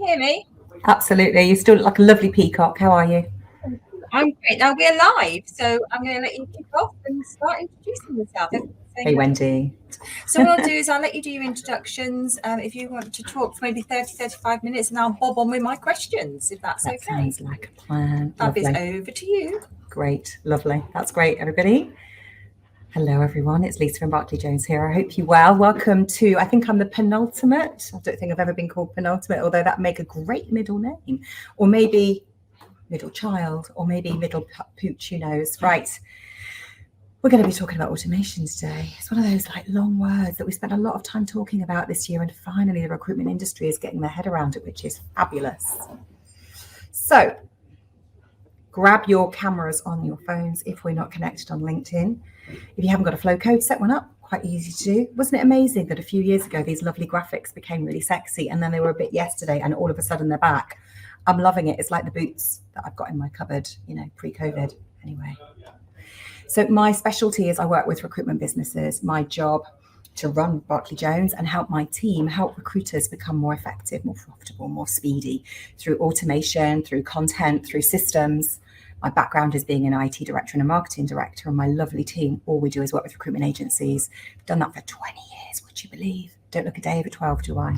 hear me? Absolutely. You still look like a lovely peacock. How are you? I'm great. Now we're live, so I'm going to let you kick off and start introducing yourself. Hey, Wendy. So what I'll do is I'll let you do your introductions. If you want to talk for maybe 35 minutes, and I'll bob on with my questions, if that's okay. Sounds like a plan. Fab, it's over to you. Great. Lovely. That's great, everybody. Hello, everyone. It's Lisa from Barclay Jones here. I hope you're well. Welcome to, I think I'm the penultimate. I don't think I've ever been called penultimate, although that make a great middle name. Or maybe middle child, or maybe middle pooch, who knows. Right. We're going to be talking about automation today. It's one of those like long words that we spent a lot of time talking about this year, and finally the recruitment industry is getting their head around it, which is fabulous. So grab your cameras on your phones if we're not connected on LinkedIn. If you haven't got a flow code, set one up. Quite easy to do. Wasn't it amazing that a few years ago these lovely graphics became really sexy, and then they were a bit yesterday, and all of a sudden they're back? I'm loving it. It's like the boots that I've got in my cupboard, you know, pre-COVID. Anyway, so my specialty is I work with recruitment businesses. My job to run Barclay Jones and help my team help recruiters become more effective, more profitable, more speedy through automation, through content, through systems. My background is being an IT director and a marketing director, and my lovely team, all we do is work with recruitment agencies. I've done that for 20 years, would you believe? Don't look a day over 12, do I?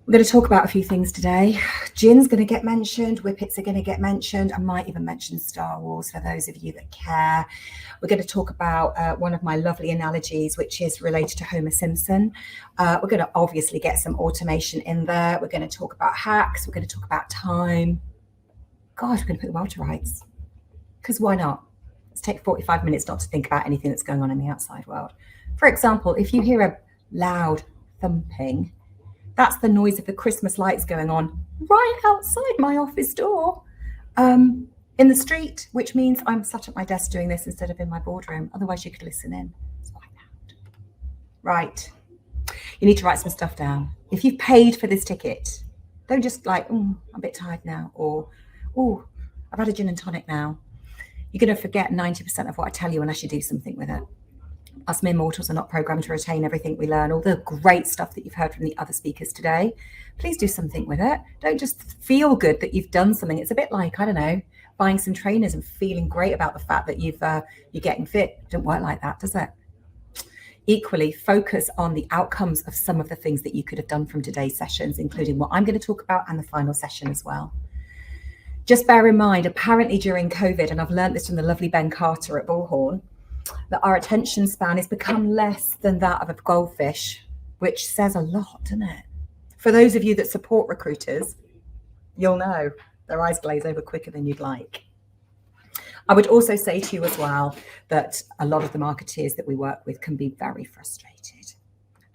We're going to talk about a few things today. Gin's going to get mentioned, Whippets are going to get mentioned. I might even mention Star Wars for those of you that care. We're going to talk about one of my lovely analogies, which is related to Homer Simpson. We're going to obviously get some automation in there. We're going to talk about hacks. We're going to talk about time. Gosh, we're going to put the world to rights. Because why not? Let's take 45 minutes not to think about anything that's going on in the outside world. For example, if you hear a loud thumping, that's the noise of the Christmas lights going on right outside my office door in the street, which means I'm sat at my desk doing this instead of in my boardroom. Otherwise, you could listen in. It's quite loud. Right. You need to write some stuff down. If you've paid for this ticket, don't just like, I'm a bit tired now, or, I've had a gin and tonic now. You're going to forget 90% of what I tell you unless you do something with it. Us mere mortals are not programmed to retain everything we learn, all the great stuff that you've heard from the other speakers today. Please do something with it. Don't just feel good that you've done something. It's a bit like, I don't know, buying some trainers and feeling great about the fact that you're getting fit. It don't work like that, does it? Equally, focus on the outcomes of some of the things that you could have done from today's sessions, including what I'm going to talk about and the final session as well. Just bear in mind, apparently during COVID, and I've learned this from the lovely Ben Carter at Bullhorn, that our attention span has become less than that of a goldfish, which says a lot, doesn't it? For those of you that support recruiters, you'll know their eyes glaze over quicker than you'd like. I would also say to you as well that a lot of the marketeers that we work with can be very frustrated.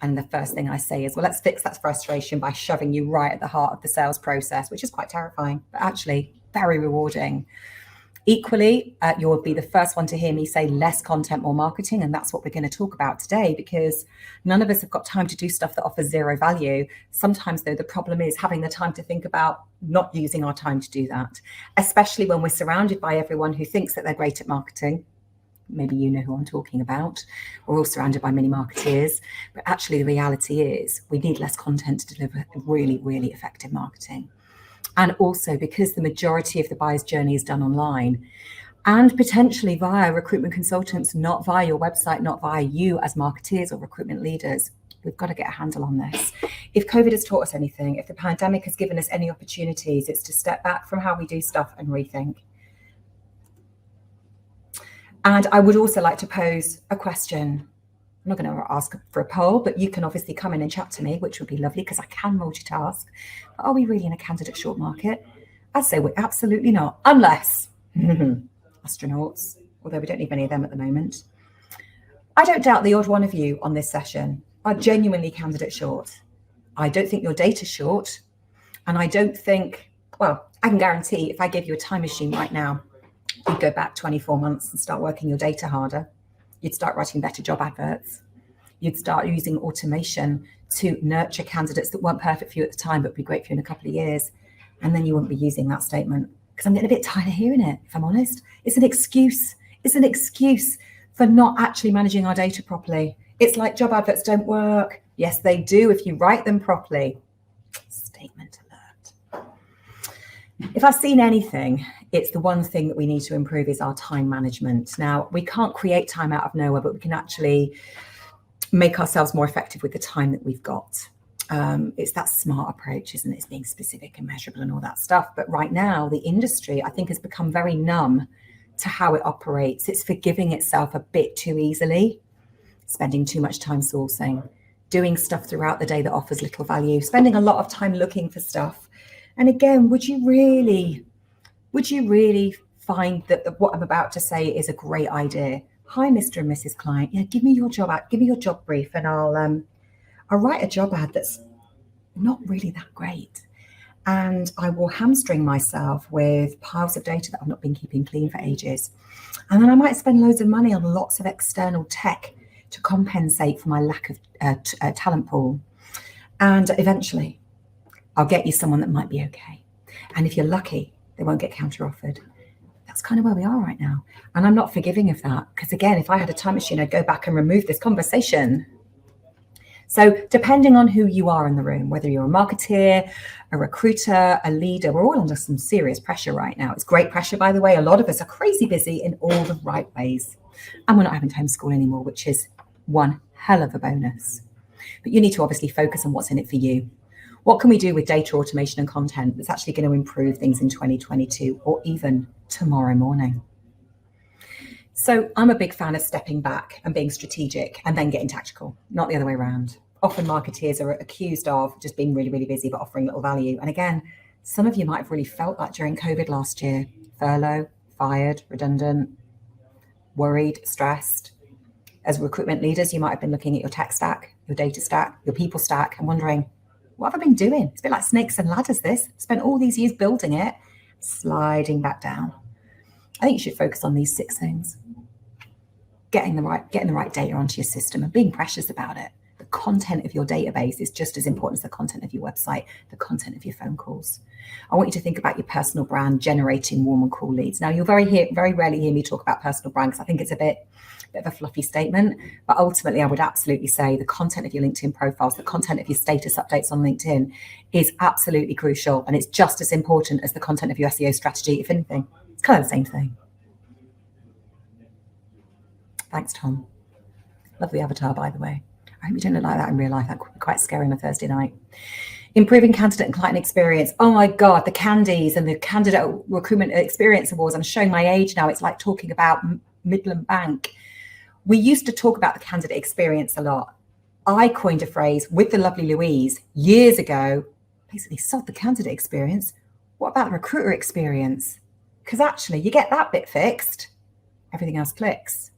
And the first thing I say is, well, let's fix that frustration by shoving you right at the heart of the sales process, which is quite terrifying, but actually very rewarding. Equally, you'll be the first one to hear me say less content, more marketing. And that's what we're going to talk about today, because none of us have got time to do stuff that offers zero value. Sometimes, though, the problem is having the time to think about not using our time to do that, especially when we're surrounded by everyone who thinks that they're great at marketing. Maybe you know who I'm talking about. We're all surrounded by many marketeers. But actually, the reality is we need less content to deliver really, really effective marketing. And also because the majority of the buyer's journey is done online and potentially via recruitment consultants, not via your website, not via you as marketeers or recruitment leaders. We've got to get a handle on this. If COVID has taught us anything, if the pandemic has given us any opportunities, it's to step back from how we do stuff and rethink. And I would also like to pose a question. I'm not going to ask for a poll, but you can obviously come in and chat to me, which would be lovely because I can multitask. But are we really in a candidate short market? I'd say we're absolutely not, unless astronauts, although we don't need many of them at the moment. I don't doubt the odd one of you on this session are genuinely candidate short. I don't think your data's short. And I don't think, well, I can guarantee if I gave you a time machine right now, you'd go back 24 months and start working your data harder. You'd start writing better job adverts. You'd start using automation to nurture candidates that weren't perfect for you at the time, but would be great for you in a couple of years. And then you wouldn't be using that statement, because I'm getting a bit tired of hearing it, if I'm honest. It's an excuse. It's an excuse for not actually managing our data properly. It's like job adverts don't work. Yes, they do if you write them properly. Statement alert. If I've seen anything, it's the one thing that we need to improve is our time management. Now, we can't create time out of nowhere, but we can actually make ourselves more effective with the time that we've got. It's that smart approach, isn't it? It's being specific and measurable and all that stuff. But right now, the industry, I think, has become very numb to how it operates. It's forgiving itself a bit too easily, spending too much time sourcing, doing stuff throughout the day that offers little value, spending a lot of time looking for stuff. And again, would you really find that what I'm about to say is a great idea? Hi, Mr. and Mrs. Client. Yeah, give me your job brief, and I'll write a job ad that's not really that great. And I will hamstring myself with piles of data that I've not been keeping clean for ages. And then I might spend loads of money on lots of external tech to compensate for my lack of talent pool. And eventually, I'll get you someone that might be okay. And if you're lucky, they won't get counter-offered. That's kind of where we are right now. And I'm not forgiving of that. Because again, if I had a time machine, I'd go back and remove this conversation. So depending on who you are in the room, whether you're a marketeer, a recruiter, a leader, we're all under some serious pressure right now. It's great pressure, by the way. A lot of us are crazy busy in all the right ways. And we're not having to homeschool anymore, which is one hell of a bonus. But you need to obviously focus on what's in it for you. What can we do with data automation and content that's actually going to improve things in 2022 or even tomorrow morning? So I'm a big fan of stepping back and being strategic and then getting tactical, not the other way around. Often marketeers are accused of just being really, really busy, but offering little value. And again, some of you might have really felt that during COVID last year. Furlough, fired, redundant, worried, stressed. As recruitment leaders, you might have been looking at your tech stack, your data stack, your people stack, and wondering, what have I been doing? It's a bit like snakes and ladders, this. Spent all these years building it, sliding back down. I think you should focus on these 6 things. Getting the right data onto your system and being precious about it. The content of your database is just as important as the content of your website, the content of your phone calls. I want you to think about your personal brand generating warm and cool leads. Now, you'll very rarely hear me talk about personal brand because I think it's a bit of a fluffy statement, but ultimately I would absolutely say the content of your LinkedIn profiles, the content of your status updates on LinkedIn is absolutely crucial, and it's just as important as the content of your SEO strategy. If anything, it's kind of the same thing. Thanks, Tom. Lovely avatar, by the way. I hope you don't look like that in real life. That could be quite scary on a Thursday night. Improving candidate and client experience. Oh my God, the Candies and the Candidate Recruitment Experience Awards. I'm showing my age now. It's like talking about Midland Bank. We used to talk about the candidate experience a lot. I coined a phrase with the lovely Louise years ago, basically sold the candidate experience. What about the recruiter experience? Because actually you get that bit fixed, everything else clicks.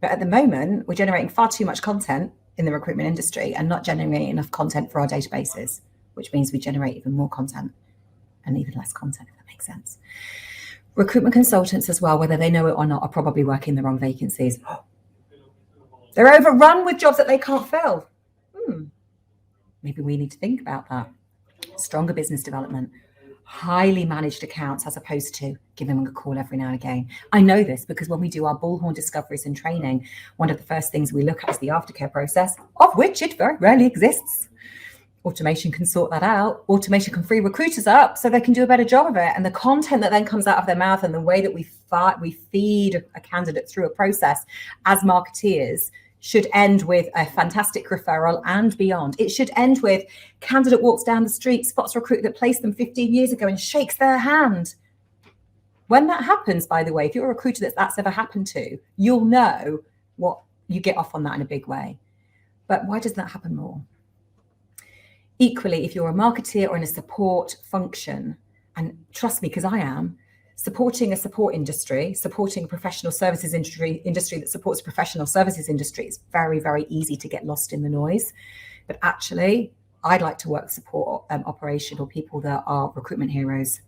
But at the moment, we're generating far too much content in the recruitment industry and not generating enough content for our databases, which means we generate even more content and even less content, if that makes sense. Recruitment consultants as well, whether they know it or not, are probably working the wrong vacancies. They're overrun with jobs that they can't fill. Maybe we need to think about that. Stronger business development, highly managed accounts as opposed to giving them a call every now and again. I know this because when we do our bullhorn discoveries and training, one of the first things we look at is the aftercare process, of which it very rarely exists. Automation can sort that out. Automation can free recruiters up so they can do a better job of it. And the content that then comes out of their mouth and the way that we feed a candidate through a process as marketeers should end with a fantastic referral and beyond. It should end with candidate walks down the street, spots a recruiter that placed them 15 years ago and shakes their hand. When that happens, by the way, if you're a recruiter that's ever happened to, you'll know what you get off on that in a big way. But why doesn't that happen more? Equally, if you're a marketeer or in a support function, and trust me, because I am, supporting a support industry, supporting a professional services industry that supports a professional services industry, it's very, very easy to get lost in the noise. But actually, I'd like to work support operation or people that are recruitment heroes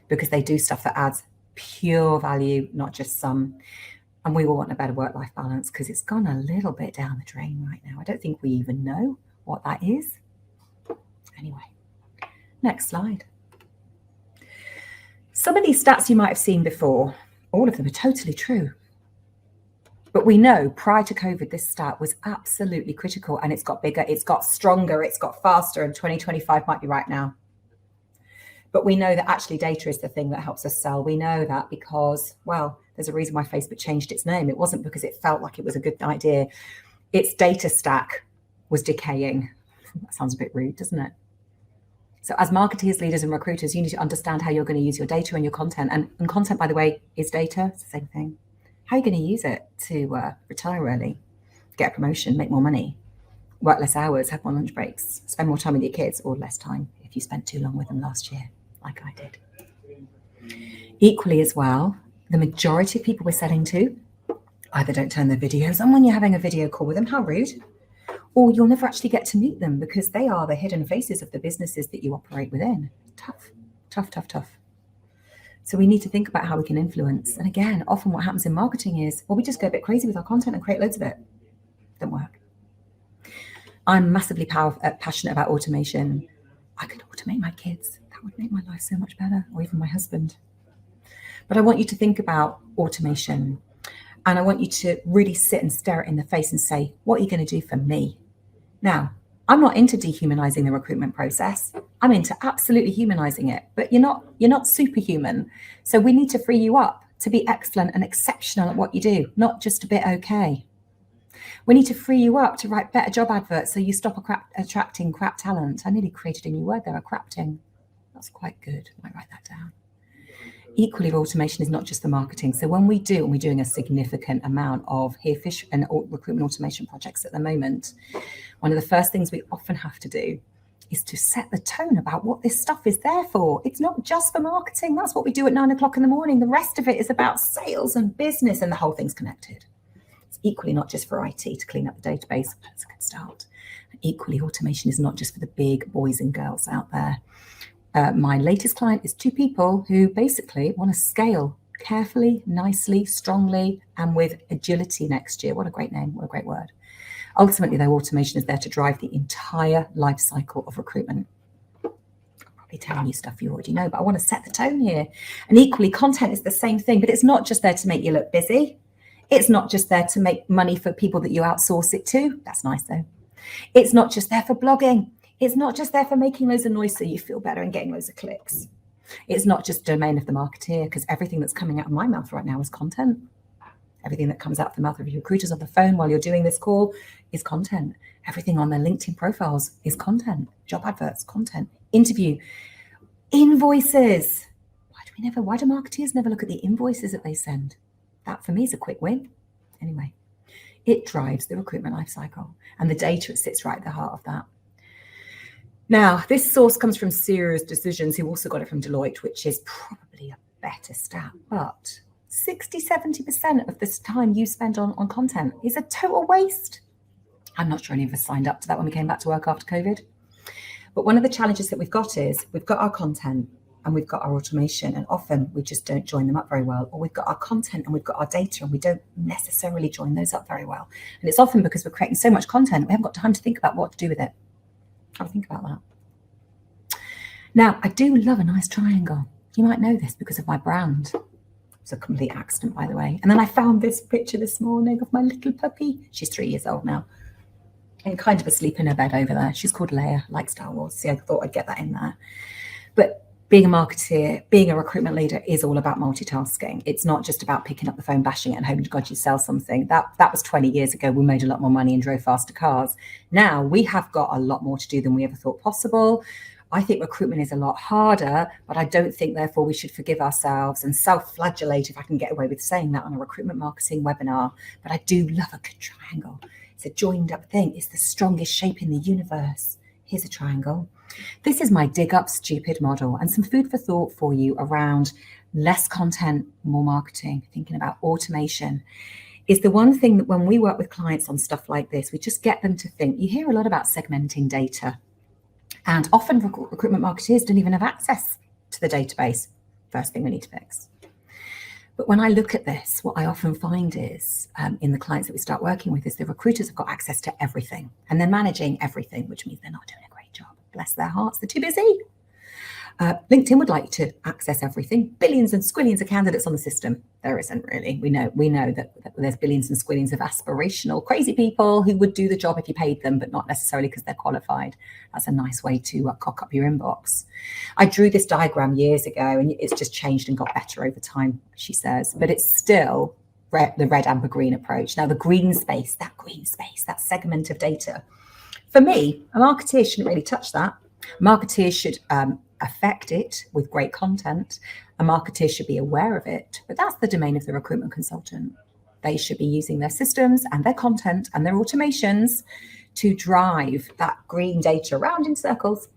because they do stuff that adds pure value, not just some. And we all want a better work-life balance because it's gone a little bit down the drain right now. I don't think we even know what that is. Anyway, next slide. Some of these stats you might have seen before, all of them are totally true. But we know prior to COVID, this stat was absolutely critical, and it's got bigger, it's got stronger, it's got faster, and 2025 might be right now. But we know that actually data is the thing that helps us sell. We know that because, well, there's a reason why Facebook changed its name. It wasn't because it felt like it was a good idea. Its data stack was decaying. That sounds a bit rude, doesn't it? So as marketeers, leaders, and recruiters, you need to understand how you're going to use your data and your content. And content, by the way, is data. It's the same thing. How are you going to use it to retire early, get a promotion, make more money, work less hours, have more lunch breaks, spend more time with your kids, or less time if you spent too long with them last year, like I did. Equally as well, the majority of people we're selling to either don't turn their videos on when you're having a video call with them, how rude, or you'll never actually get to meet them because they are the hidden faces of the businesses that you operate within. Tough, tough, tough, tough. So we need to think about how we can influence. And again, often what happens in marketing is, well, we just go a bit crazy with our content and create loads of it. Don't work. I'm massively passionate about automation. I could automate my kids. That would make my life so much better, or even my husband. But I want you to think about automation. And I want you to really sit and stare it in the face and say, what are you going to do for me? Now, I'm not into dehumanizing the recruitment process. I'm into absolutely humanizing it, but you're not superhuman. So we need to free you up to be excellent and exceptional at what you do, not just a bit okay. We need to free you up to write better job adverts so you stop attracting crap talent. I nearly created a new word there, crapting. That's quite good. I might write that down. Equally, automation is not just the marketing. So when we do, and we're doing a significant amount of Herefish and recruitment automation projects at the moment, one of the first things we often have to do is to set the tone about what this stuff is there for. It's not just for marketing. That's what we do at 9 o'clock in the morning. The rest of it is about sales and business, and the whole thing's connected. It's equally not just for IT to clean up the database. That's a good start. Equally, automation is not just for the big boys and girls out there. My latest client is 2 people who basically want to scale carefully, nicely, strongly, and with agility next year. What a great name. What a great word. Ultimately, though, automation is there to drive the entire life cycle of recruitment. I'm probably telling you stuff you already know, but I want to set the tone here. And equally, content is the same thing, but it's not just there to make you look busy. It's not just there to make money for people that you outsource it to. That's nice, though. It's not just there for blogging. It's not just there for making loads of noise so you feel better and getting loads of clicks. It's not just domain of the marketeer, because everything that's coming out of my mouth right now is content. Everything that comes out of the mouth of your recruiters on the phone while you're doing this call is content. Everything on their LinkedIn profiles is content. Job adverts, content. Interview. Invoices. Why do marketeers never look at the invoices that they send? That for me is a quick win. Anyway, it drives the recruitment lifecycle, and the data, it sits right at the heart of that. Now, this source comes from Serious Decisions, who also got it from Deloitte, which is probably a better stat, but 60-70% of this time you spend on content is a total waste. I'm not sure any of us signed up to that when we came back to work after COVID. But one of the challenges that we've got is we've got our content and we've got our automation, and often we just don't join them up very well. Or we've got our content and we've got our data and we don't necessarily join those up very well. And it's often because we're creating so much content, we haven't got time to think about what to do with it. Have a think about that. Now, I do love a nice triangle. You might know this because of my brand. It's a complete accident, by the way. And then I found this picture this morning of my little puppy. She's 3 years old now, and kind of asleep in her bed over there. She's called Leia, like Star Wars. See, I thought I'd get that in there. But being a marketeer, being a recruitment leader is all about multitasking. It's not just about picking up the phone, bashing it, and hoping to God you sell something. That was 20 years ago. We made a lot more money and drove faster cars. Now we have got a lot more to do than we ever thought possible. I think recruitment is a lot harder, but I don't think, therefore, we should forgive ourselves and self-flagellate, if I can get away with saying that on a recruitment marketing webinar. But I do love a good triangle. It's a joined up thing. It's the strongest shape in the universe. Here's a triangle. This is my dig up stupid model, and some food for thought for you around less content, more marketing, thinking about automation. Is the one thing that when we work with clients on stuff like this, we just get them to think. You hear a lot about segmenting data, and often recruitment marketeers don't even have access to the database. First thing we need to fix. But when I look at this, what I often find is in the clients that we start working with is the recruiters have got access to everything and they're managing everything, which means they're not doing a great job. Bless their hearts, they're too busy. LinkedIn would like to access everything. Billions and squillions of candidates on the system. There isn't really. We know that there's billions and squillions of aspirational, crazy people who would do the job if you paid them, but not necessarily because they're qualified. That's a nice way to cock up your inbox. I drew this diagram years ago, and it's just changed and got better over time, she says, but it's still the red, amber, green approach. Now, the green space, that segment of data. For me, a marketeer shouldn't really touch that. Marketeers should affect it with great content. A marketeer should be aware of it, but that's the domain of the recruitment consultant. They should be using their systems and their content and their automations to drive that green data around in circles,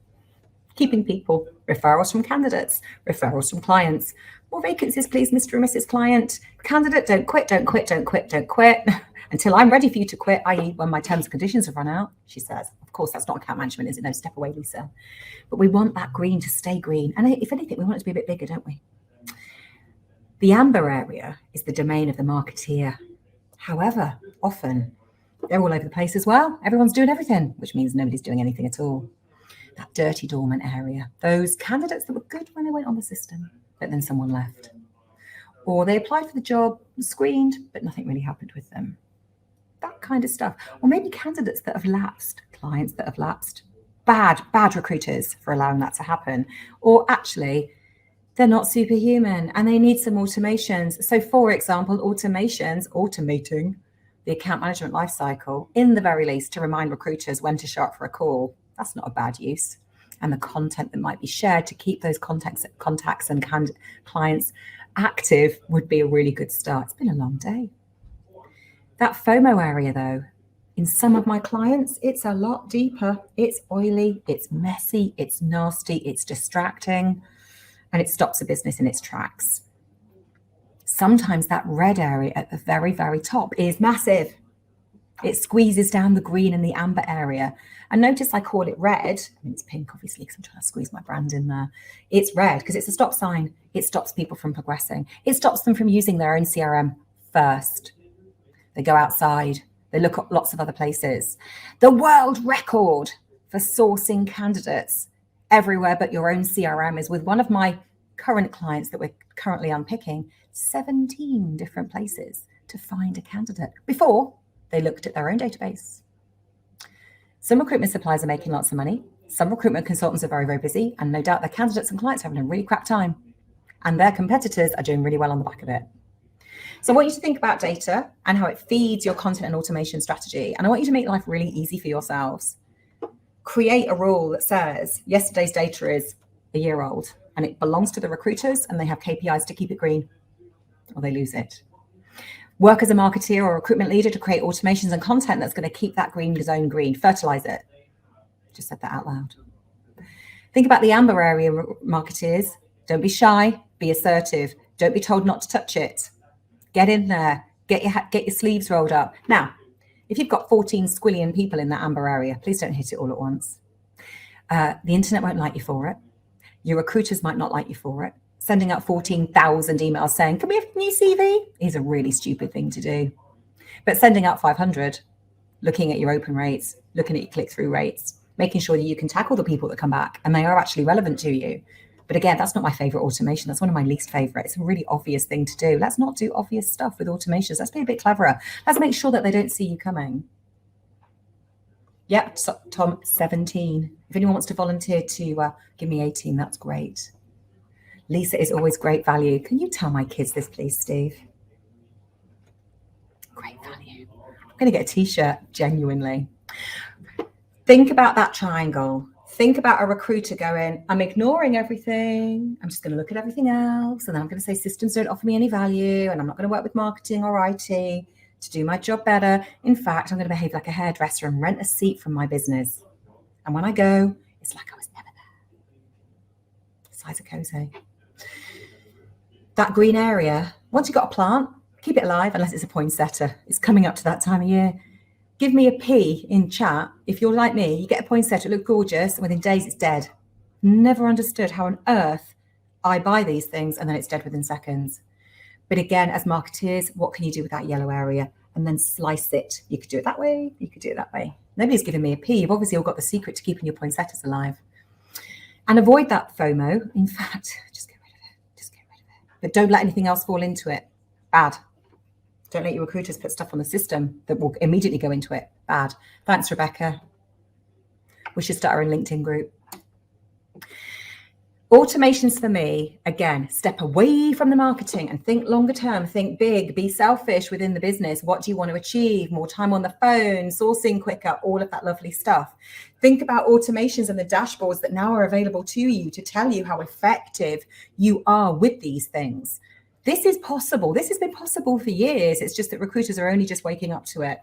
keeping people, referrals from candidates, referrals from clients. More vacancies, please, Mr. and Mrs. Client. Candidate, don't quit until I'm ready for you to quit, i.e. when my terms and conditions have run out, she says. Of course, that's not account management, is it? No, step away, Lisa. But we want that green to stay green. And if anything, we want it to be a bit bigger, don't we? The amber area is the domain of the marketeer. However, often they're all over the place as well. Everyone's doing everything, which means nobody's doing anything at all. That dirty, dormant area. Those candidates that were good when they went on the system, but then someone left. Or they applied for the job, screened, but nothing really happened with them. That kind of stuff. Or maybe candidates that have lapsed, clients that have lapsed, bad recruiters for allowing that to happen. Or actually, they're not superhuman and they need some automations. So for example, automating the account management lifecycle, in the very least, to remind recruiters when to show up for a call. That's not a bad use. And the content that might be shared to keep those contacts and clients active would be a really good start. It's been a long day. That FOMO area, though, in some of my clients, it's a lot deeper. It's oily, it's messy, it's nasty, it's distracting, and it stops a business in its tracks. Sometimes that red area at the very, very top is massive. It squeezes down the green and the amber area. And notice I call it red. I mean, it's pink, obviously, because I'm trying to squeeze my brand in there. It's red because it's a stop sign. It stops people from progressing. It stops them from using their own CRM first. They go outside. They look at lots of other places. The world record for sourcing candidates everywhere but your own CRM is with one of my current clients that we're currently unpicking, 17 different places to find a candidate before they looked at their own database. Some recruitment suppliers are making lots of money. Some recruitment consultants are very, very busy, and no doubt their candidates and clients are having a really crap time. And their competitors are doing really well on the back of it. So I want you to think about data and how it feeds your content and automation strategy. And I want you to make life really easy for yourselves. Create a rule that says yesterday's data is a year old and it belongs to the recruiters and they have KPIs to keep it green or they lose it. Work as a marketeer or recruitment leader to create automations and content that's going to keep that green zone green. Fertilize it. Just said that out loud. Think about the amber area, marketeers. Don't be shy. Be assertive. Don't be told not to touch it. Get in there. Get your sleeves rolled up. Now, if you've got 14 squillion people in that amber area, please don't hit it all at once. The internet won't like you for it. Your recruiters might not like you for it. Sending out 14,000 emails saying, can we have a new CV? Is a really stupid thing to do. But sending out 500, looking at your open rates, looking at your click-through rates, making sure that you can tackle the people that come back and they are actually relevant to you. But again, that's not my favorite automation. That's one of my least favorite. It's a really obvious thing to do. Let's not do obvious stuff with automations. Let's be a bit cleverer. Let's make sure that they don't see you coming. Yep, so, Tom, 17. If anyone wants to volunteer to give me 18, that's great. Lisa is always great value. Can you tell my kids this, please, Steve? Great value. I'm going to get a t-shirt, genuinely. Think about that triangle. Think about a recruiter going, I'm ignoring everything. I'm just going to look at everything else. And then I'm going to say systems don't offer me any value. And I'm not going to work with marketing or IT to do my job better. In fact, I'm going to behave like a hairdresser and rent a seat from my business. And when I go, it's like I was never there. Size of cozy. That green area, once you've got a plant, keep it alive unless it's a poinsettia. It's coming up to that time of year. Give me a P in chat. If you're like me, you get a poinsettia, it looks gorgeous, and within days it's dead. Never understood how on earth I buy these things and then it's dead within seconds. But again, as marketeers, what can you do with that yellow area? And then slice it. You could do it that way, you could do it that way. Nobody's given me a P. You've obviously all got the secret to keeping your poinsettias alive. And avoid that FOMO. In fact, just get rid of it. Just get rid of it. But don't let anything else fall into it. Bad. Don't let your recruiters put stuff on the system that will immediately go into it. Bad. Thanks, Rebecca. We should start our own LinkedIn group. Automations for me, again, step away from the marketing and think longer term, think big, be selfish within the business. What do you want to achieve? More time on the phone, sourcing quicker, all of that lovely stuff. Think about automations and the dashboards that now are available to you to tell you how effective you are with these things. This is possible. This has been possible for years. It's just that recruiters are only just waking up to it.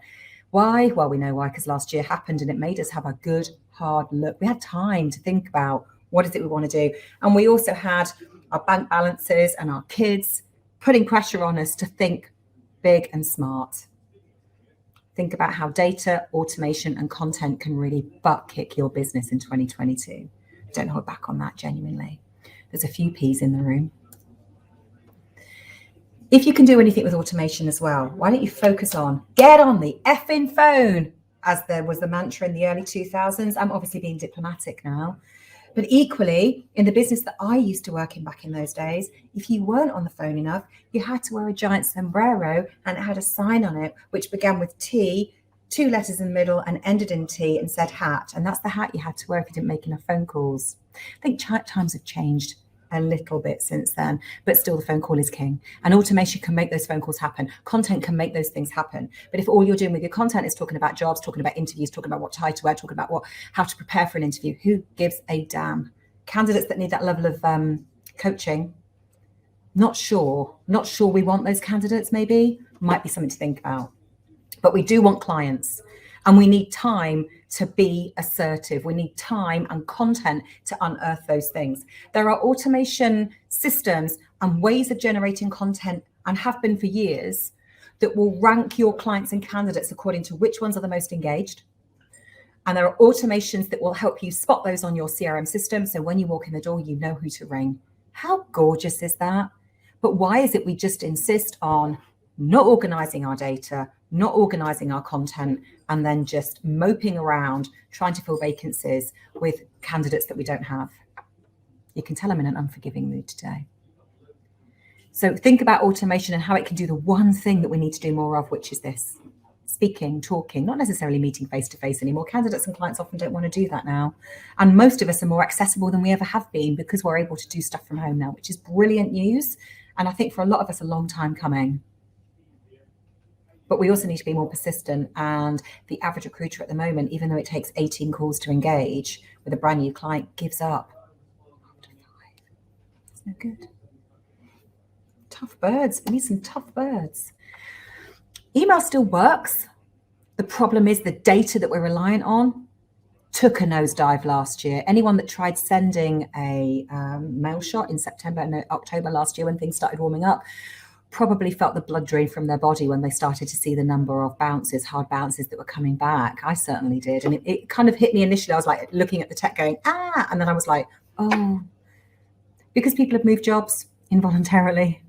Why? Well, we know why, because last year happened and it made us have a good, hard look. We had time to think about what is it we want to do. And we also had our bank balances and our kids putting pressure on us to think big and smart. Think about how data, automation, and content can really butt kick your business in 2022. Don't hold back on that, genuinely. There's a few P's in the room. If you can do anything with automation as well, why don't you focus on get on the effing phone, as there was the mantra in the early 2000s. I'm obviously being diplomatic now. But equally, in the business that I used to work in back in those days, if you weren't on the phone enough, you had to wear a giant sombrero and it had a sign on it, which began with T, 2 letters in the middle and ended in T and said hat. And that's the hat you had to wear if you didn't make enough phone calls. I think times have changed a little bit since then, but still the phone call is king. And automation can make those phone calls happen. Content can make those things happen. But if all you're doing with your content is talking about jobs, talking about interviews, talking about what tie to wear, talking about how to prepare for an interview, who gives a damn? Candidates that need that level of coaching, not sure we want those candidates. Maybe might be something to think about. But we do want clients, and we need time to be assertive. We need time and content to unearth those things. There are automation systems and ways of generating content, and have been for years, that will rank your clients and candidates according to which ones are the most engaged. And there are automations that will help you spot those on your CRM system. So when you walk in the door, you know who to ring. How gorgeous is that? But why is it we just insist on not organizing our data, not organizing our content, and then just moping around trying to fill vacancies with candidates that we don't have? You can tell I'm in an unforgiving mood today. So think about automation and how it can do the one thing that we need to do more of, which is this: speaking, talking, not necessarily meeting face-to-face anymore. Candidates and clients often don't want to do that now. And most of us are more accessible than we ever have been because we're able to do stuff from home now, which is brilliant news. And I think for a lot of us, a long time coming. But we also need to be more persistent. And the average recruiter at the moment, even though it takes 18 calls to engage with a brand new client, gives up after 5. It's no good. Tough birds. We need some tough birds. Email still works. The problem is the data that we're reliant on took a nosedive last year. Anyone that tried sending a mail shot in September and October last year when things started warming up probably felt the blood drain from their body when they started to see the number of bounces, hard bounces that were coming back. I certainly did. And it kind of hit me initially. I was like looking at the tech going, and then I was like, oh, because people have moved jobs involuntarily.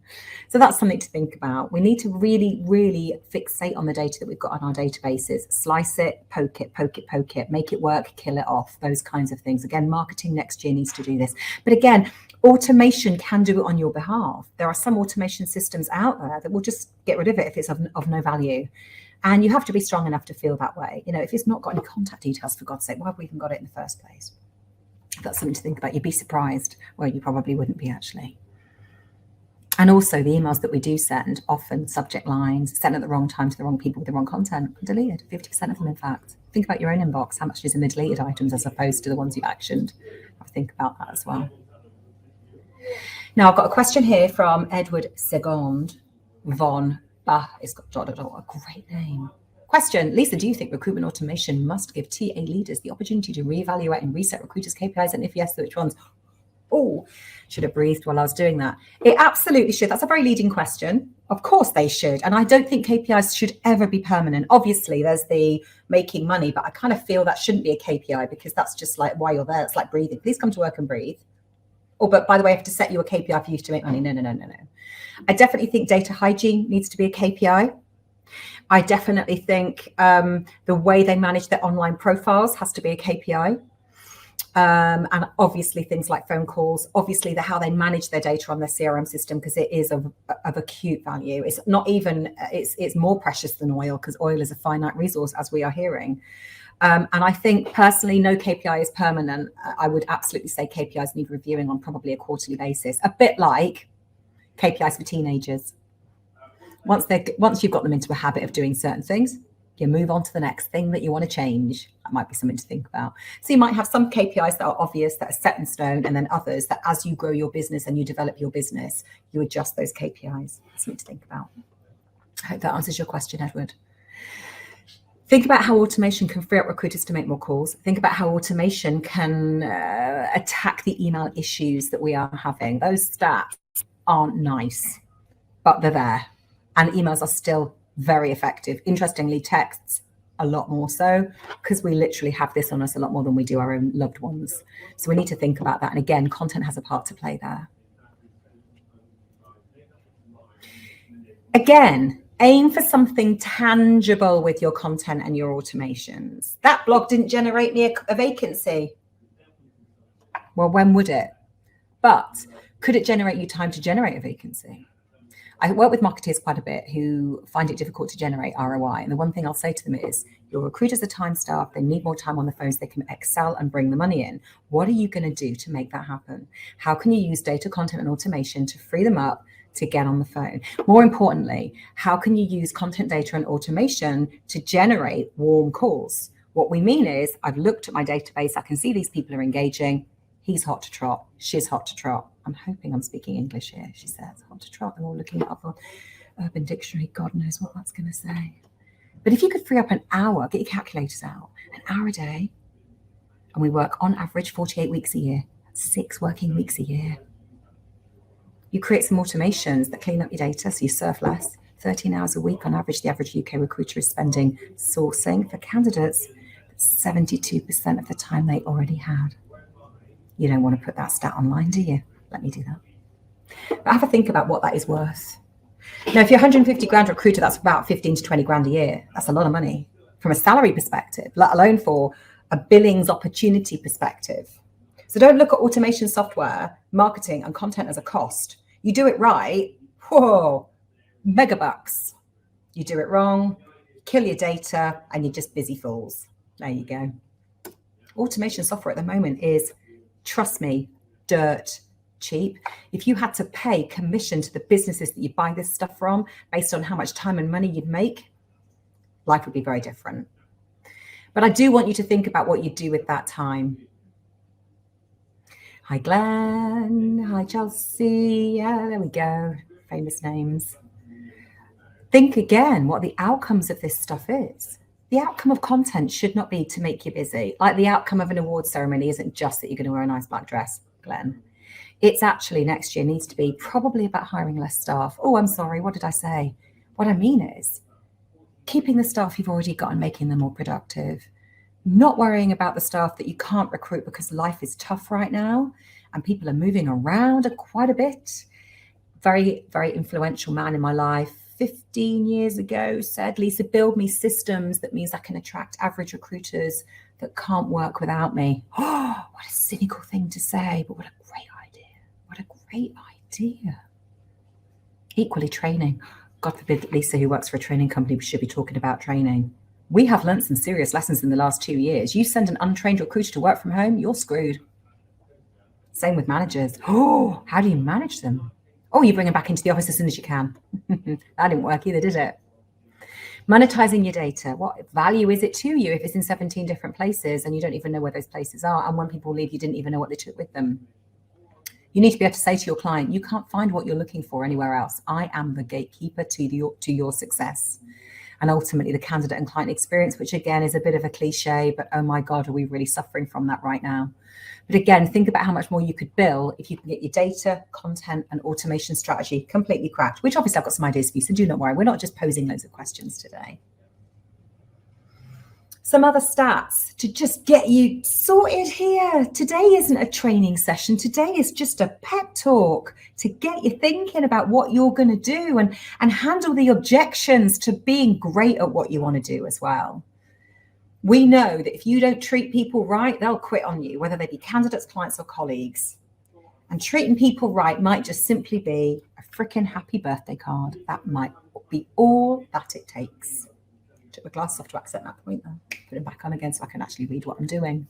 So that's something to think about. We need to really, really fixate on the data that we've got on our databases. Slice it, poke it, poke it, poke it, make it work, kill it off, those kinds of things. Again, marketing next year needs to do this. But again, automation can do it on your behalf. There are some automation systems out there that will just get rid of it if it's of no value. And you have to be strong enough to feel that way. You know, if it's not got any contact details, for God's sake, why have we even got it in the first place? That's something to think about. You'd be surprised. Well, you probably wouldn't be, actually. And also the emails that we do send, often subject lines, sent at the wrong time to the wrong people with the wrong content, deleted, 50% of them, in fact. Think about your own inbox. How much is in the deleted items as opposed to the ones you've actioned? I think about that as well. Now, I've got a question here from Edward Segond von Bach. It's got ... a great name. Question: Lisa, do you think recruitment automation must give TA leaders the opportunity to reevaluate and reset recruiters' KPIs? And if yes, which ones? Oh, should have breathed while I was doing that. It absolutely should. That's a very leading question. Of course they should. And I don't think KPIs should ever be permanent. Obviously, there's the making money, but I kind of feel that shouldn't be a KPI because that's just like why you're there. It's like breathing. Please come to work and breathe. Oh, but by the way, I have to set you a KPI for you to make money. No. I definitely think data hygiene needs to be a KPI. I definitely think the way they manage their online profiles has to be a KPI. And obviously things like phone calls, obviously how they manage their data on their CRM system, because it is of acute value. It's not even, it's more precious than oil, because oil is a finite resource, as we are hearing. And I think personally, no KPI is permanent. I would absolutely say KPIs need reviewing on probably a quarterly basis, a bit like KPIs for teenagers. Once you've got them into a habit of doing certain things, you move on to the next thing that you want to change. That might be something to think about. So you might have some KPIs that are obvious, that are set in stone, and then others that as you grow your business and you develop your business, you adjust those KPIs. Something to think about. I hope that answers your question, Edward. Think about how automation can free up recruiters to make more calls. Think about how automation can attack the email issues that we are having. Those stats aren't nice, but they're there. And emails are still very effective. Interestingly, texts a lot more so, because we literally have this on us a lot more than we do our own loved ones. So we need to think about that. And again, content has a part to play there. Again, aim for something tangible with your content and your automations. That blog didn't generate me a vacancy. Well, when would it? But could it generate you time to generate a vacancy? I work with marketers quite a bit who find it difficult to generate ROI. And the one thing I'll say to them is, your recruiters are time starved. They need more time on the phones. They can excel and bring the money in. What are you going to do to make that happen? How can you use data, content, and automation to free them up to get on the phone? More importantly, how can you use content, data, and automation to generate warm calls? What we mean is, I've looked at my database. I can see these people are engaging. He's hot to trot. She's hot to trot. I'm hoping I'm speaking English here. She says hot to trot. They're all looking it up on Urban Dictionary. God knows what that's going to say. But if you could free up an hour, get your calculators out, an hour a day, and we work on average 48 weeks a year, 6 working weeks a year. You create some automations that clean up your data so you surf less. 13 hours a week on average, the average UK recruiter is spending sourcing for candidates 72% of the time they already had. You don't want to put that stat online, do you? Let me do that. But have a think about what that is worth. Now, if you're 150 grand recruiter, that's about 15 to 20 grand a year. That's a lot of money from a salary perspective, let alone for a billings opportunity perspective. So don't look at automation software, marketing, and content as a cost. You do it right, whoa, megabucks. You do it wrong, kill your data, and you're just busy fools. There you go. Automation software at the moment is, trust me, dirt cheap. If you had to pay commission to the businesses that you buy this stuff from based on how much time and money you'd make, life would be very different. But I do want you to think about what you do with that time. Hi, Glenn. Hi, Chelsea. Yeah, there we go. Famous names. Think again what the outcomes of this stuff is. The outcome of content should not be to make you busy. Like the outcome of an awards ceremony isn't just that you're going to wear a nice black dress, Glenn. It's actually next year needs to be probably about hiring less staff. Oh, I'm sorry. What did I say? What I mean is keeping the staff you've already got and making them more productive. Not worrying about the staff that you can't recruit because life is tough right now and people are moving around quite a bit. Very, very influential man in my life 15 years ago said, Lisa, build me systems that means I can attract average recruiters that can't work without me. Oh, what a cynical thing to say, but what a great idea. What a great idea. Equally, training. God forbid Lisa, who works for a training company, should be talking about training. We have learned some serious lessons in the last 2 years. You send an untrained recruiter to work from home, you're screwed. Same with managers. Oh, how do you manage them? Oh, you bring them back into the office as soon as you can. That didn't work either, did it? Monetizing your data. What value is it to you if it's in 17 different places and you don't even know where those places are? And when people leave, you didn't even know what they took with them. You need to be able to say to your client, you can't find what you're looking for anywhere else. I am the gatekeeper to your success. And ultimately the candidate and client experience, which again is a bit of a cliche, but oh my God, are we really suffering from that right now? But again, think about how much more you could bill if you can get your data, content, and automation strategy completely cracked, which obviously I've got some ideas for you, so do not worry. We're not just posing loads of questions today. Some other stats to just get you sorted here. Today isn't a training session. Today is just a pep talk to get you thinking about what you're going to do and handle the objections to being great at what you want to do as well. We know that if you don't treat people right, they'll quit on you, whether they be candidates, clients, or colleagues. And treating people right might just simply be a freaking happy birthday card. That might be all that it takes. Took my glasses off to accept that point though. Put them back on again so I can actually read what I'm doing.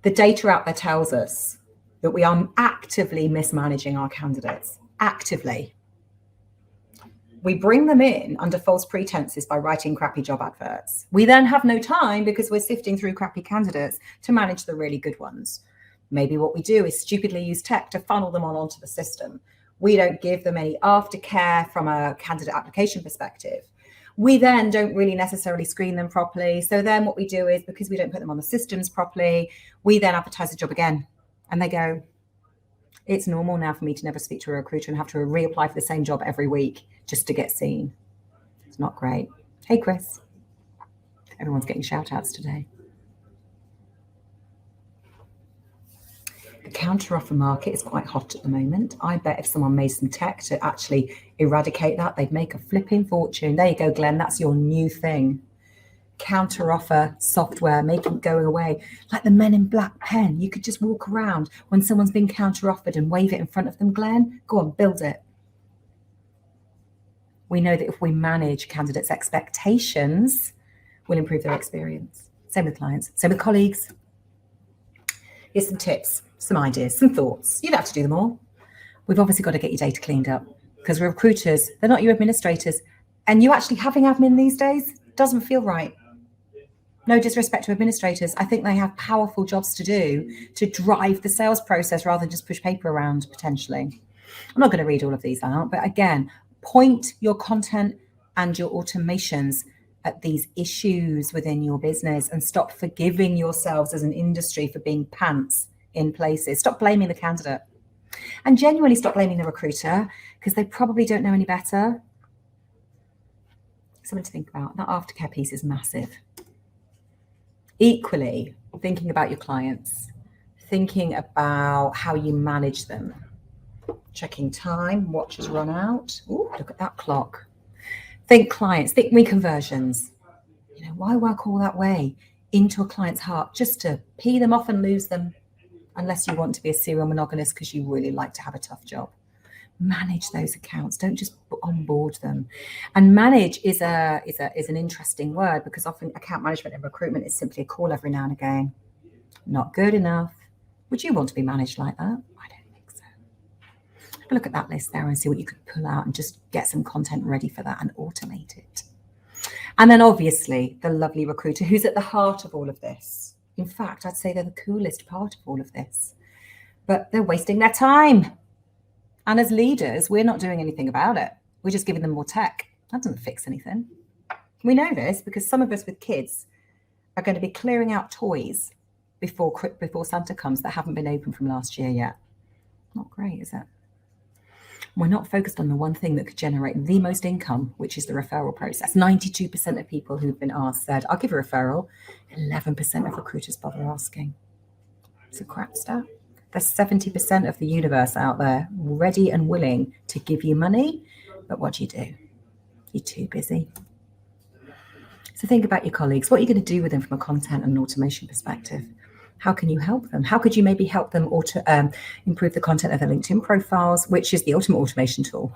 The data out there tells us that we are actively mismanaging our candidates. Actively. We bring them in under false pretenses by writing crappy job adverts. We then have no time, because we're sifting through crappy candidates, to manage the really good ones. Maybe what we do is stupidly use tech to funnel them onto the system. We don't give them any aftercare from a candidate application perspective. We then don't really necessarily screen them properly. So then what we do is, because we don't put them on the systems properly, we then advertise the job again. And they go, it's normal now for me to never speak to a recruiter and have to reapply for the same job every week just to get seen. It's not great. Hey, Chris. Everyone's getting shout outs today. The counter-offer market is quite hot at the moment. I bet if someone made some tech to actually eradicate that, they'd make a flipping fortune. There you go, Glenn. That's your new thing. Counter-offer software, making it going away. Like the Men in Black pen. You could just walk around when someone's been counter-offered and wave it in front of them, Glenn. Go on, build it. We know that if we manage candidates' expectations, we'll improve their experience. Same with clients, same with colleagues. Here's some tips, some ideas, some thoughts. You don't have to do them all. We've obviously got to get your data cleaned up, because recruiters, they're not your administrators. And you actually having admin these days doesn't feel right. No disrespect to administrators. I think they have powerful jobs to do to drive the sales process rather than just push paper around potentially. I'm not going to read all of these out, but again, point your content and your automations at these issues within your business, and stop forgiving yourselves as an industry for being pants in places. Stop blaming the candidate, and genuinely stop blaming the recruiter, because they probably don't know any better. Something to think about. That aftercare piece is massive. Equally, thinking about your clients, thinking about how you manage them, checking time, watch has run out. Ooh, look at that clock. Think clients, think reconversions. You know, why work all that way into a client's heart just to pee them off and lose them, unless you want to be a serial monogamist because you really like to have a tough job. Manage those accounts. Don't just onboard them. And manage is an interesting word, because often account management and recruitment is simply a call every now and again. Not good enough. Would you want to be managed like that? I don't think so. Have a look at that list there and see what you could pull out and just get some content ready for that and automate it. And then obviously the lovely recruiter who's at the heart of all of this. In fact, I'd say they're the coolest part of all of this, but they're wasting their time. And as leaders, we're not doing anything about it. We're just giving them more tech. That doesn't fix anything. We know this because some of us with kids are going to be clearing out toys before Santa comes that haven't been opened from last year yet. Not great, is it? We're not focused on the one thing that could generate the most income, which is the referral process. 92% of people who've been asked said, I'll give a referral. 11% of recruiters bother asking. It's a crap stat. There's 70% of the universe out there ready and willing to give you money. But what do? You're too busy. So think about your colleagues. What are you going to do with them from a content and automation perspective? How can you help them? How could you maybe help them improve the content of their LinkedIn profiles, which is the ultimate automation tool?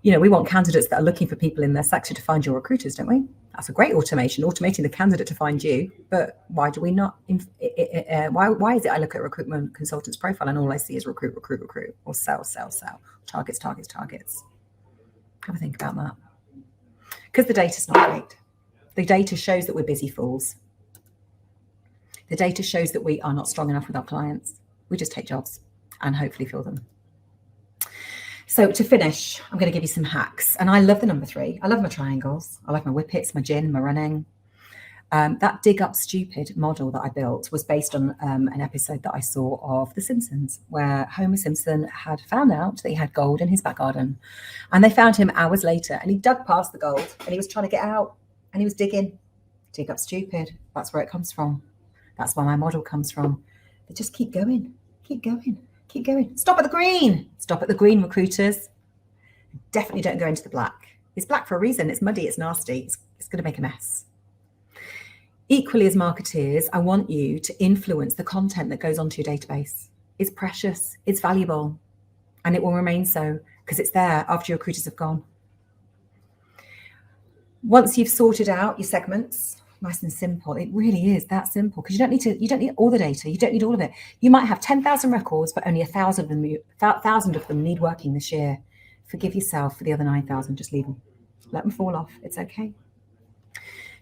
You know, we want candidates that are looking for people in their sector to find your recruiters, don't we? That's a great automation, automating the candidate to find you. But why do we not? Why is it I look at a recruitment consultant's profile and all I see is recruit, or sell, targets. Have a think about that. Because the data's not great. The data shows that we're busy fools. The data shows that we are not strong enough with our clients. We just take jobs and hopefully fill them. So to finish, I'm going to give you some hacks. And I love the number 3. I love my triangles. I like my whippets, my gin, my running. That dig up stupid model that I built was based on an episode that I saw of The Simpsons, where Homer Simpson had found out that he had gold in his back garden. And they found him hours later and he dug past the gold and he was trying to get out and he was digging. Dig up stupid. That's where it comes from. That's where my model comes from. They just keep going. Stop at the green, recruiters. Definitely don't go into the black. It's black for a reason. It's muddy, it's nasty. It's going to make a mess. Equally, as marketeers, I want you to influence the content that goes onto your database. It's precious, it's valuable, and it will remain so because it's there after your recruiters have gone. Once you've sorted out your segments, nice and simple, it really is that simple, because you don't need all the data, you don't need all of it. You might have 10,000 records, but only 1,000 of them need working this year. Forgive yourself for the other 9,000, just leave them. Let them fall off, it's okay.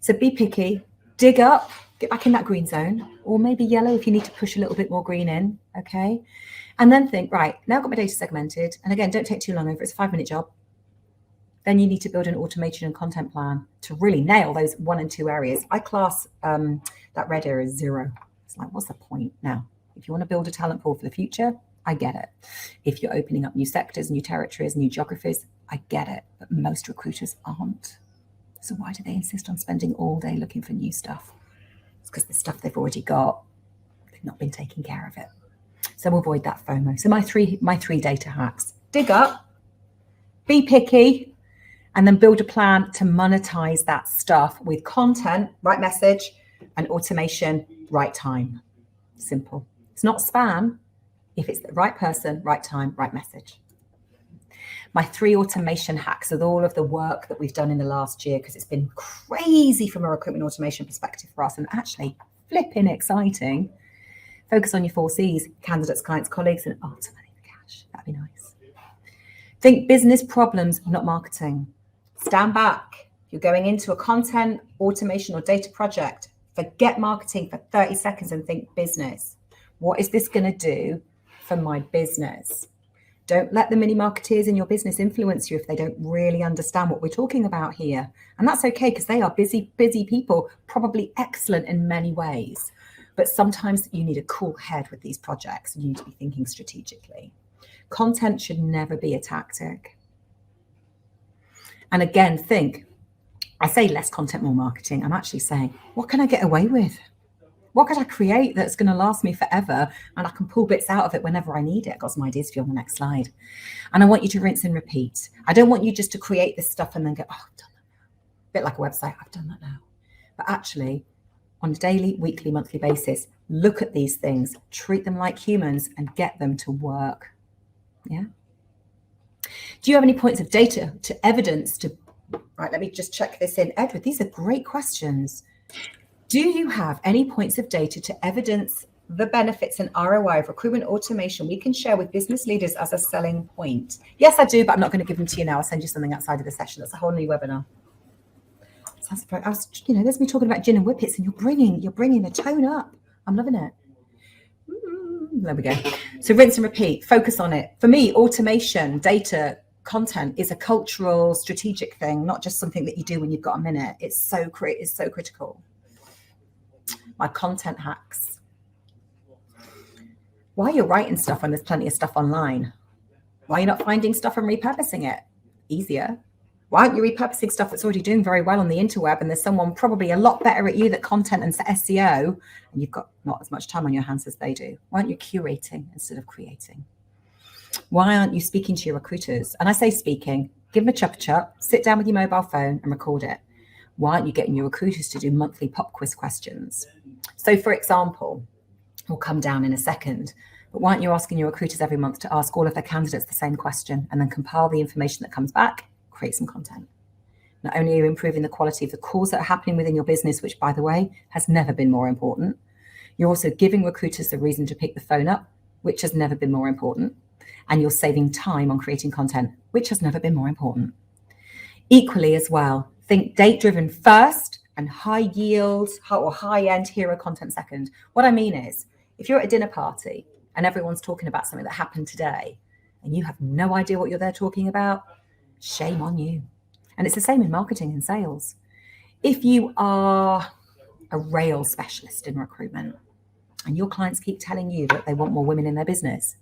So be picky, dig up, get back in that green zone, or maybe yellow if you need to push a little bit more green in, okay? And then think, right, now I've got my data segmented, and again, don't take too long over, it's a 5-minute job. Then you need to build an automation and content plan to really nail those 1 and 2 areas. I class that red area as 0. It's like, what's the point now? If you want to build a talent pool for the future, I get it. If you're opening up new sectors, new territories, new geographies, I get it. But most recruiters aren't. So why do they insist on spending all day looking for new stuff? It's because the stuff they've already got, they've not been taking care of it. So avoid that FOMO. So my three data hacks: dig up, be picky, and then build a plan to monetize that stuff with content, right message, and automation, right time. Simple. It's not spam if it's the right person, right time, right message. My 3 automation hacks with all of the work that we've done in the last year, because it's been crazy from a recruitment automation perspective for us, and actually flipping exciting. Focus on your 4 C's: candidates, clients, colleagues, and ultimately the cash. That'd be nice. Think business problems, not marketing. Stand back. If you're going into a content, automation, or data project, forget marketing for 30 seconds and think business. What is this going to do for my business? Don't let the mini marketeers in your business influence you if they don't really understand what we're talking about here. And that's okay, because they are busy people, probably excellent in many ways. But sometimes you need a cool head with these projects. You need to be thinking strategically. Content should never be a tactic. And again, think, I say less content, more marketing. I'm actually saying, what can I get away with? What could I create that's going to last me forever, and I can pull bits out of it whenever I need it? I've got some ideas for you on the next slide. And I want you to rinse and repeat. I don't want you just to create this stuff and then go, oh, I've done that now. A bit like a website, I've done that now. But actually, on a daily, weekly, monthly basis, look at these things, treat them like humans, and get them to work. Yeah. Do you have any points of data to evidence to, right, let me just check this in. Edward, these are great questions. Do you have any points of data to evidence the benefits and ROI of recruitment automation we can share with business leaders as a selling point? Yes, I do, but I'm not going to give them to you now. I'll send you something outside of the session. That's a whole new webinar. There's me talking about gin and whippets, and you're bringing the tone up. I'm loving it. There we go. So rinse and repeat. Focus on it. For me, automation, data, content is a cultural, strategic thing, not just something that you do when you've got a minute. It's so critical. My content hacks. Why are you writing stuff when there's plenty of stuff online? Why are you not finding stuff and repurposing it? Easier. Why aren't you repurposing stuff that's already doing very well on the interweb, and there's someone probably a lot better at you at content and SEO, and you've got not as much time on your hands as they do? Why aren't you curating instead of creating? Why aren't you speaking to your recruiters? And I say speaking, give them a chup, sit down with your mobile phone and record it. Why aren't you getting your recruiters to do monthly pop quiz questions? So for example, we'll come down in a second, but why aren't you asking your recruiters every month to ask all of their candidates the same question, and then compile the information that comes back, create some content? Not only are you improving the quality of the calls that are happening within your business, which by the way, has never been more important, you're also giving recruiters a reason to pick the phone up, which has never been more important. And you're saving time on creating content, which has never been more important. Equally as well, think date-driven first and high yield or high-end hero content second. What I mean is, if you're at a dinner party and everyone's talking about something that happened today and you have no idea what you're there talking about, shame on you. And it's the same in marketing and sales. If you are a rail specialist in recruitment and your clients keep telling you that they want more women in their business,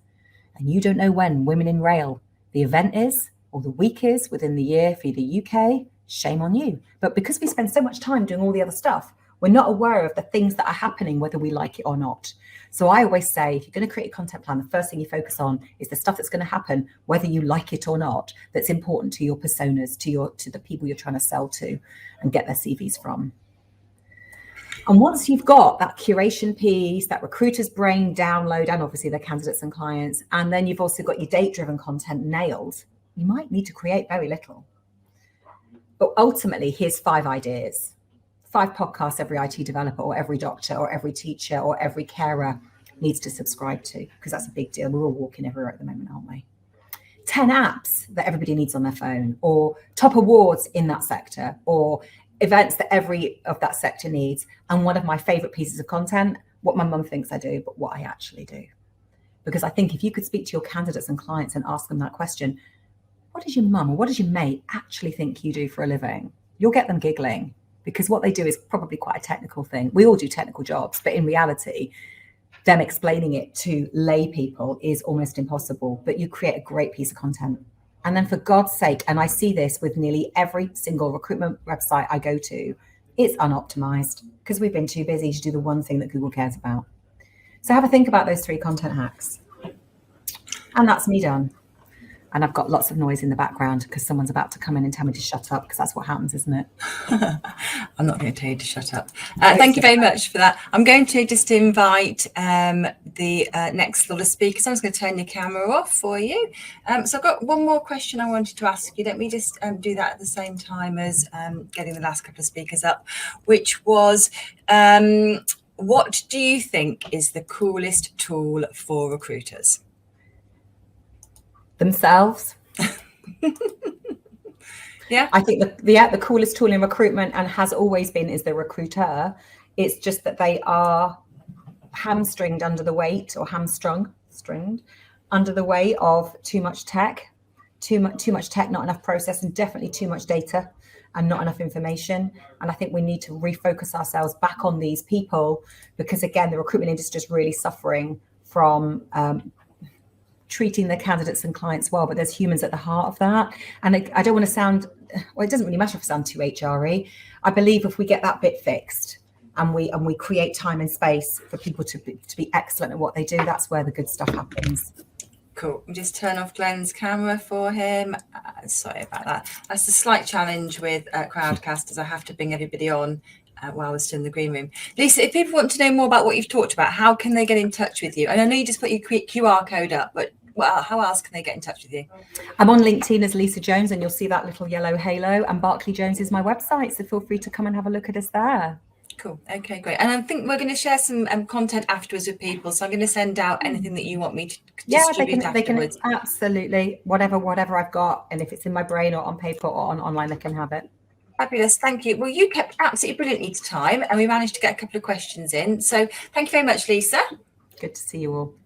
and you don't know when Women in Rail, the event is, or the week is within the year for the UK, shame on you. But because we spend so much time doing all the other stuff, we're not aware of the things that are happening, whether we like it or not. So I always say, if you're going to create a content plan, the first thing you focus on is the stuff that's going to happen, whether you like it or not, that's important to your personas, to the people you're trying to sell to and get their CVs from. And once you've got that curation piece, that recruiter's brain download, and obviously their candidates and clients, and then you've also got your date-driven content nailed, you might need to create very little. But ultimately, here's 5 ideas, 5 podcasts every IT developer or every doctor or every teacher or every carer needs to subscribe to, because that's a big deal. We're all walking everywhere at the moment, aren't we? 10 apps that everybody needs on their phone, or top awards in that sector, or events that every of that sector needs. And one of my favorite pieces of content, what my mum thinks I do, but what I actually do. Because I think if you could speak to your candidates and clients and ask them that question, what does your mum or what does your mate actually think you do for a living? You'll get them giggling, because what they do is probably quite a technical thing. We all do technical jobs, but in reality, them explaining it to lay people is almost impossible. But you create a great piece of content. And then for God's sake, and I see this with nearly every single recruitment website I go to, it's unoptimized because we've been too busy to do the one thing that Google cares about. So have a think about those 3 content hacks. And that's me done. And I've got lots of noise in the background because someone's about to come in and tell me to shut up, because that's what happens, isn't it? I'm not going to tell you to shut up. Thank you very much for that. I'm going to just invite the next lot of speakers. I'm just going to turn your camera off for you. So I've got one more question I wanted to ask you. Let me just do that at the same time as getting the last couple of speakers up, which was, what do you think is the coolest tool for recruiters? Themselves. Yeah, I think the coolest tool in recruitment, and has always been, is the recruiter. It's just that they are hamstringed under the weight, or stringed under the weight of too much tech, not enough process, and definitely too much data and not enough information. And I think we need to refocus ourselves back on these people, because again, the recruitment industry is really suffering from treating their candidates and clients well, but there's humans at the heart of that. And I don't want to sound, well, it doesn't really matter if I sound too HRE. I believe if we get that bit fixed and we create time and space for people to be excellent at what they do, that's where the good stuff happens. Cool. We'll just turn off Glenn's camera for him. Sorry about that. That's the slight challenge with Crowdcast, is I have to bring everybody on while we're still in the green room. Lisa, if people want to know more about what you've talked about, how can they get in touch with you? And I know you just put your QR code up, but how else can they get in touch with you? I'm on LinkedIn as Lisa Jones, and you'll see that little yellow halo, and Barclay Jones is my website, so feel free to come and have a look at us there. Cool. Okay, great. And I think we're going to share some content afterwards with people, so I'm going to send out anything that you want me to distribute afterwards. They can absolutely, whatever I've got, and if it's in my brain or on paper or on online, they can have it. Fabulous. Thank you. Well, you kept absolutely brilliantly to time, and we managed to get a couple of questions in. So thank you very much, Lisa. Good to see you all.